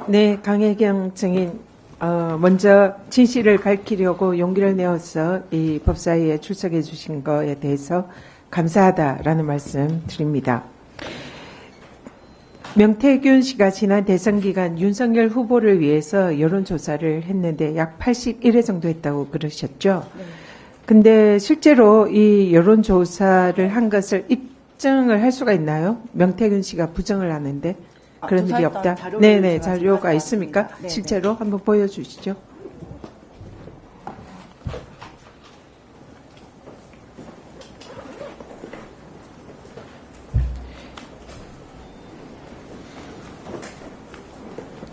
네, 강혜경 증인, 먼저 진실을 밝히려고 용기를 내어서 이 법사위에 출석해 주신 거에 대해서 감사하다라는 말씀 드립니다. 명태균 씨가 지난 대선 기간 윤석열 후보를 위해서 여론조사를 했는데 약 81회 정도 했다고 그러셨죠? 네. 근데 실제로 이 여론조사를 한 것을 입증을 할 수가 있나요? 명태균 씨가 부정을 하는데. 그런 일이 없다. 네네, 자료가 있습니까? 네네. 실제로 한번 보여주시죠.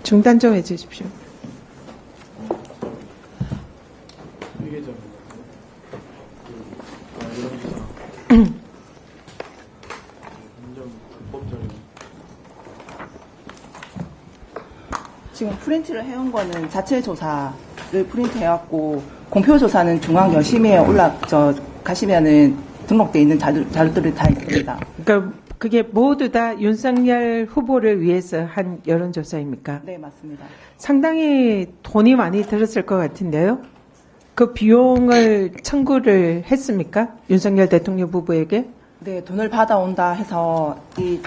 중단 좀 해주십시오. 지금 프린트를 해온 거는 자체 조사를 프린트 해왔고, 공표 조사는 중앙여심에 가시면은 등록되어 있는 자료들이 다 있습니다. 그러니까 그게 모두 다 윤석열 후보를 위해서 한 여론조사입니까? 네, 맞습니다. 상당히 돈이 많이 들었을 것 같은데요. 그 비용을 청구를 했습니까? 윤석열 대통령 부부에게? 네, 돈을 받아온다 해서 이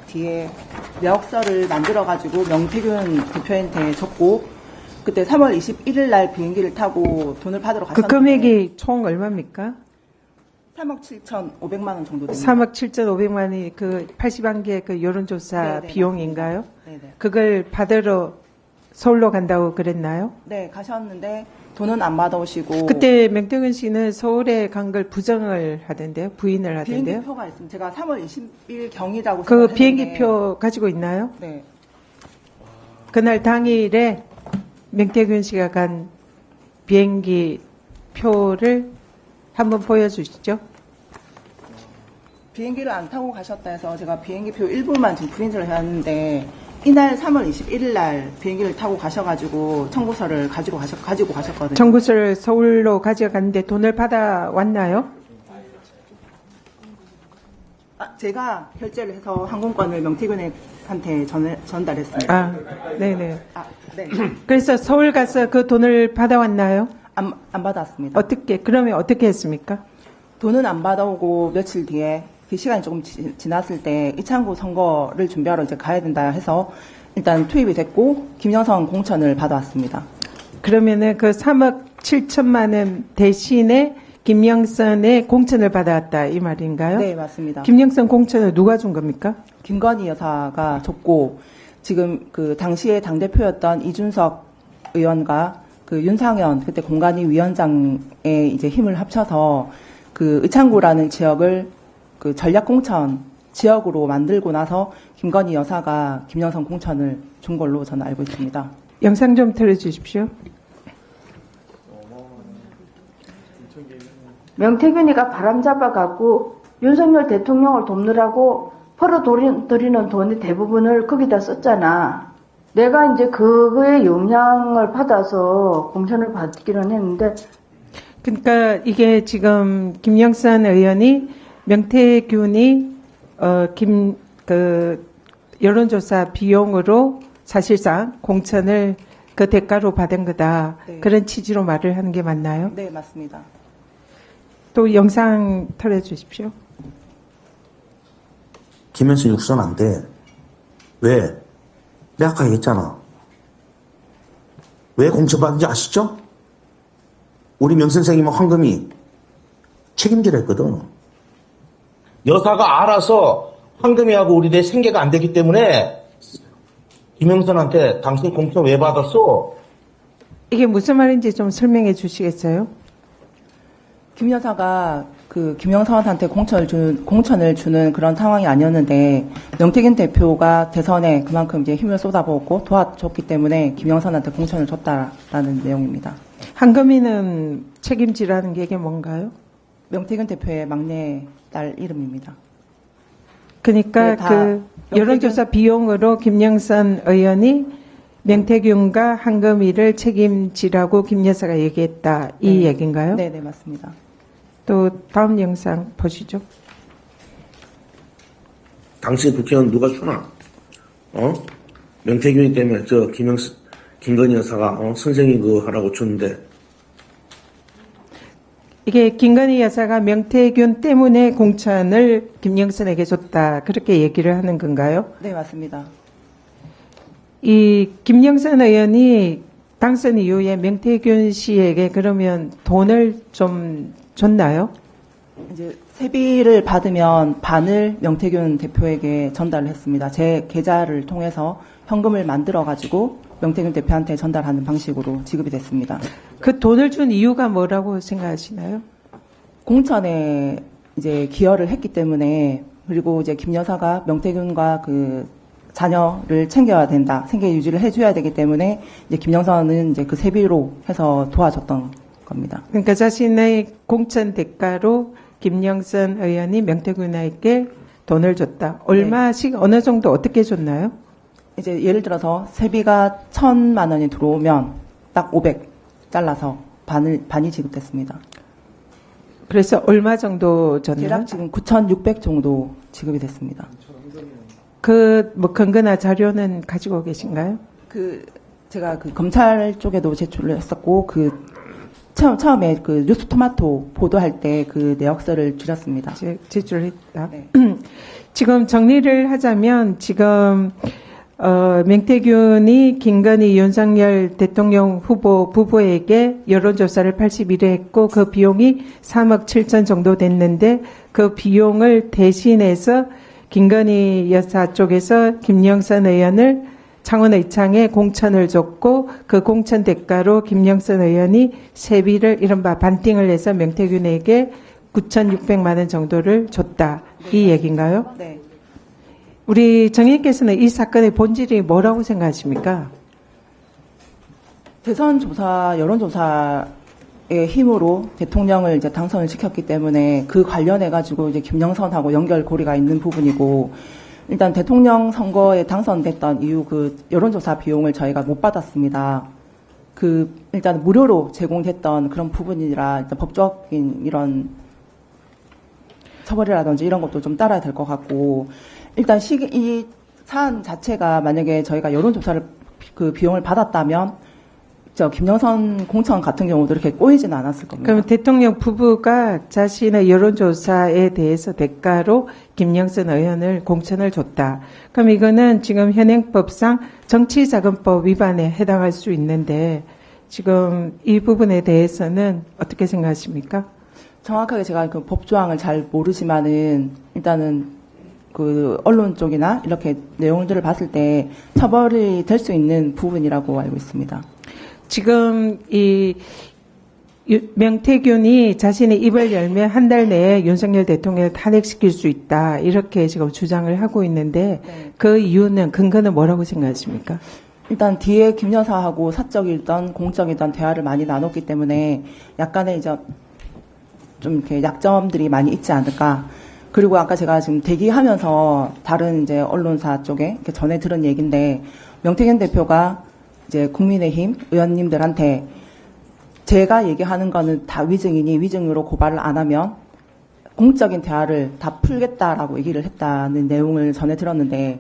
뒤에 내역서를 만들어가지고 명태균 대표한테 줬고, 그때 3월 21일 날 비행기를 타고 돈을 받으러 갔었는데, 그 금액이 총 얼마입니까? 3억 7,500만 원 정도 됩니다. 3억 7,500만 원이 그 81개 그 여론조사 네네, 비용인가요? 네네. 그걸 받으러 서울로 간다고 그랬나요? 네, 가셨는데 돈은 안 받아오시고. 그때 명태균 씨는 서울에 간 걸 부정을 하던데요? 부인을 하던데요? 비행기표가 있습니다. 제가 3월 20일 경이라고 그 생각했는데. 비행기표 가지고 있나요? 네. 그날 당일에 명태균 씨가 간 비행기 표를 한번 보여주시죠. 비행기를 안 타고 가셨다 해서 제가 비행기표 일부만 지금 프린트를 해왔는데, 이날 3월 21일 날 비행기를 타고 가셔가지고 청구서를 가지고 가셨거든요. 청구서를 서울로 가져갔는데 돈을 받아왔나요? 제가 결제를 해서 항공권을 명태균한테 전달했습니다. 아, 네네. 네. 그래서 서울 가서 그 돈을 받아왔나요? 안 받았습니다. 그러면 어떻게 했습니까? 돈은 안 받아오고 며칠 뒤에 그 시간이 조금 지났을 때 이창구 선거를 준비하러 이제 가야 된다 해서 일단 투입이 됐고, 김영선 공천을 받아왔습니다. 그러면은 그 3억 7천만 원 대신에 김영선의 공천을 받아왔다 이 말인가요? 네, 맞습니다. 김영선 공천을 누가 준 겁니까? 김건희 여사가 줬고, 지금 그 당시에 당대표였던 이준석 의원과 그 윤상현 그때 공관위 위원장의 이제 힘을 합쳐서 그 의창구라는 지역을 그 전략 공천 지역으로 만들고 나서 김건희 여사가 김영선 공천을 준 걸로 저는 알고 있습니다. 영상 좀 틀어주십시오. 명태균이가 바람잡아갖고 윤석열 대통령을 돕느라고 벌어들이는 돈의 대부분을 거기다 썼잖아. 내가 이제 그거의 영향을 받아서 공천을 받기는 했는데. 그러니까 이게 지금 김영선 의원이 명태균이 여론조사 비용으로 사실상 공천을 그 대가로 받은 거다. 네. 그런 취지로 말을 하는 게 맞나요? 네, 맞습니다. 또 영상 틀어주십시오. 김현수 육선 안 돼. 왜? 내가 아까 얘기했잖아. 왜 공천받은지 아시죠? 우리 명 선생님은 황금이 책임지라 했거든. 여사가 알아서 황금이하고 우리 내 생계가 안 되기 때문에 김영선한테 당신 공천 왜 받았어? 이게 무슨 말인지 좀 설명해 주시겠어요? 김 여사가 그 김영선한테 공천을 주는 그런 상황이 아니었는데, 명태균 대표가 대선에 그만큼 이제 힘을 쏟아부었고 도와줬기 때문에 김영선한테 공천을 줬다라는 내용입니다. 황금이는 책임지라는 게 이게 뭔가요? 명태균 대표의 막내 딸 이름입니다. 그러니까 네, 그 여론조사 비용으로 김영선 의원이 명태균과 황금이를 책임지라고 김 여사가 얘기했다 이 네. 얘기인가요? 네, 맞습니다. 또 다음 영상 보시죠. 당신 국회의원 누가 주나? 명태균이 때문에 김건희 여사가 선생님 그거 하라고 줬는데 이게 김건희 여사가 명태균 때문에 공천을 김영선에게 줬다. 그렇게 얘기를 하는 건가요? 네, 맞습니다. 이 김영선 의원이 당선 이후에 명태균 씨에게 그러면 돈을 좀 줬나요? 이제 세비를 받으면 반을 명태균 대표에게 전달을 했습니다. 제 계좌를 통해서 현금을 만들어가지고 명태균 대표한테 전달하는 방식으로 지급이 됐습니다. 그 돈을 준 이유가 뭐라고 생각하시나요? 공천에 이제 기여를 했기 때문에, 그리고 이제 김 여사가 명태균과 그 자녀를 챙겨야 된다, 생계 유지를 해줘야 되기 때문에 이제 김영선은 이제 그 세비로 해서 도와줬던 겁니다. 그러니까 자신의 공천 대가로 김영선 의원이 명태균에게 돈을 줬다. 얼마씩 어느 정도 어떻게 줬나요? 이제 예를 들어서 세비가 1,000만 원이 들어오면 딱 500 잘라서 반이 지급됐습니다. 그래서 얼마 정도 줬나요? 대략 지금 9,600 정도 지급이 됐습니다. 뭐 근거나 자료는 가지고 계신가요? 제가 검찰 쪽에도 제출을 했었고, 처음에 뉴스토마토 보도할 때 그 내역서를 줄였습니다. 제출했다. 네. 지금 정리를 하자면 지금 명태균이 김건희 윤석열 대통령 후보 부부에게 여론조사를 81회 했고 그 비용이 3억 7천 정도 됐는데 그 비용을 대신해서 김건희 여사 쪽에서 김영선 의원을 창원의창에 공천을 줬고 그 공천 대가로 김영선 의원이 세비를 이른바 반띵을 해서 명태균에게 9,600만 원 정도를 줬다. 이 얘기인가요? 네. 우리 정의께서는 이 사건의 본질이 뭐라고 생각하십니까? 대선 조사, 여론조사의 힘으로 대통령을 이제 당선을 시켰기 때문에 그 관련해가지고 이제 김영선하고 연결고리가 있는 부분이고, 일단 대통령 선거에 당선됐던 이후 그 여론조사 비용을 저희가 못 받았습니다. 일단 무료로 제공됐던 그런 부분이라 일단 법적인 이런 처벌이라든지 이런 것도 좀 따라야 될 것 같고, 일단 이 사안 자체가 만약에 저희가 여론조사를 그 비용을 받았다면 김영선 공천 같은 경우도 이렇게 꼬이지는 않았을 겁니다. 그럼 대통령 부부가 자신의 여론조사에 대해서 대가로 김영선 의원을 공천을 줬다. 그럼 이거는 지금 현행법상 정치자금법 위반에 해당할 수 있는데 지금 이 부분에 대해서는 어떻게 생각하십니까? 정확하게 제가 그 법조항을 잘 모르지만은 일단은 그 언론 쪽이나 이렇게 내용들을 봤을 때 처벌이 될 수 있는 부분이라고 알고 있습니다. 지금 이 명태균이 자신의 입을 열면 한 달 내에 윤석열 대통령을 탄핵시킬 수 있다. 이렇게 지금 주장을 하고 있는데 그 이유는 근거는 뭐라고 생각하십니까? 일단 뒤에 김 여사하고 사적이든 공적이든 대화를 많이 나눴기 때문에 약간의 이제 좀 이렇게 약점들이 많이 있지 않을까. 그리고 아까 제가 지금 대기하면서 다른 이제 언론사 쪽에 이렇게 전해 들은 얘기인데, 명태균 대표가 이제 국민의힘 의원님들한테 제가 얘기하는 거는 다 위증이니 위증으로 고발을 안 하면 공적인 대화를 다 풀겠다라고 얘기를 했다는 내용을 전해 들었는데,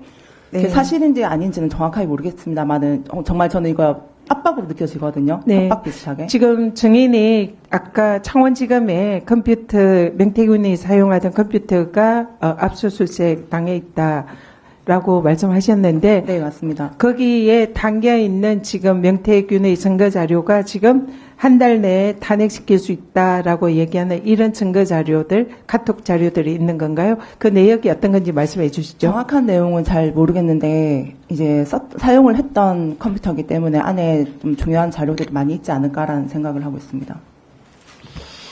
그게 사실인지 아닌지는 정확하게 모르겠습니다만은 정말 저는 이거 압박으로 느껴지거든요. 네. 압박 비슷하게. 지금 증인이 아까 창원지검에 컴퓨터, 명태균이 사용하던 컴퓨터가 압수수색 당해 있다라고 말씀하셨는데, 네, 맞습니다. 거기에 담겨 있는 지금 명태균의 증거 자료가 지금 한 달 내에 탄핵시킬 수 있다라고 얘기하는 이런 증거 자료들, 카톡 자료들이 있는 건가요? 그 내역이 어떤 건지 말씀해 주시죠. 정확한 내용은 잘 모르겠는데 이제 사용을 했던 컴퓨터이기 때문에 안에 좀 중요한 자료들이 많이 있지 않을까라는 생각을 하고 있습니다.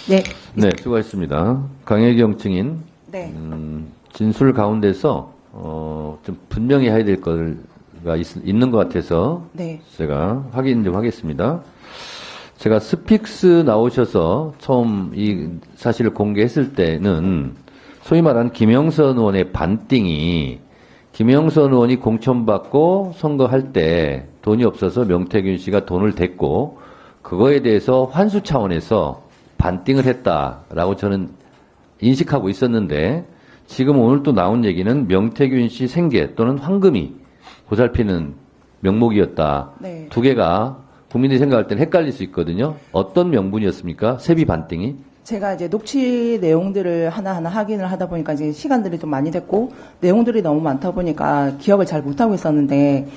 네. 네, 수고하셨습니다. 강혜경 증인. 네. 진술 가운데서 좀 분명히 해야 될 거가 있는 것 같아서 네. 제가 확인 좀 하겠습니다. 제가 스픽스 나오셔서 처음 이 사실을 공개했을 때는 소위 말하는 김영선 의원의 반띵이 김영선 의원이 공천받고 선거할 때 돈이 없어서 명태균 씨가 돈을 댔고 그거에 대해서 환수 차원에서 반띵을 했다라고 저는 인식하고 있었는데, 지금 오늘 또 나온 얘기는 명태균 씨 생계 또는 황금이 보살피는 명목이었다. 네. 두 개가 국민들이 생각할 때는 헷갈릴 수 있거든요. 어떤 명분이었습니까? 세비 반띵이? 제가 이제 녹취 내용들을 하나하나 확인을 하다 보니까 이제 시간들이 좀 많이 됐고 내용들이 너무 많다 보니까 기억을 잘 못하고 있었는데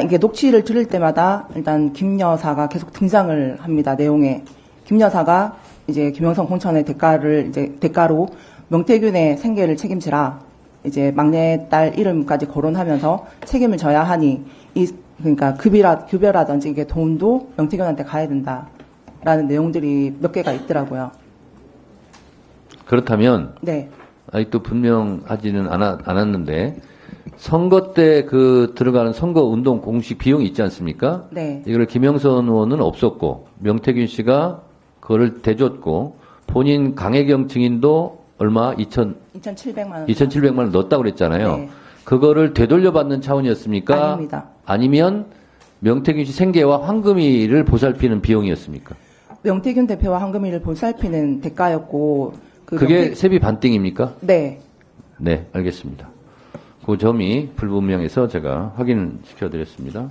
이게 녹취를 들을 때마다 일단 김 여사가 계속 등장을 합니다. 내용에. 김 여사가 이제 김영선 공천의 대가로 명태균의 생계를 책임지라 이제 막내딸 이름까지 거론하면서 책임을 져야 하니 그러니까 급여라든지 이게 돈도 명태균한테 가야 된다라는 내용들이 몇 개가 있더라고요. 그렇다면 네. 아직도 분명하지는 않았는데 선거 때 그 들어가는 선거 운동 공식 비용이 있지 않습니까? 네. 이걸 김영선 의원은 없었고 명태균 씨가 그거를 대줬고 본인 강혜경 증인도 얼마 2,700만 원. 2,700만 원 넣었다고 그랬잖아요. 네. 그거를 되돌려받는 차원이었습니까? 아닙니다. 아니면 명태균 씨 생계와 황금위를 보살피는 비용이었습니까? 명태균 대표와 황금희를 보살피는 대가였고 그게 세비 반띵입니까? 네. 네, 알겠습니다. 그 점이 불분명해서 제가 확인시켜드렸습니다.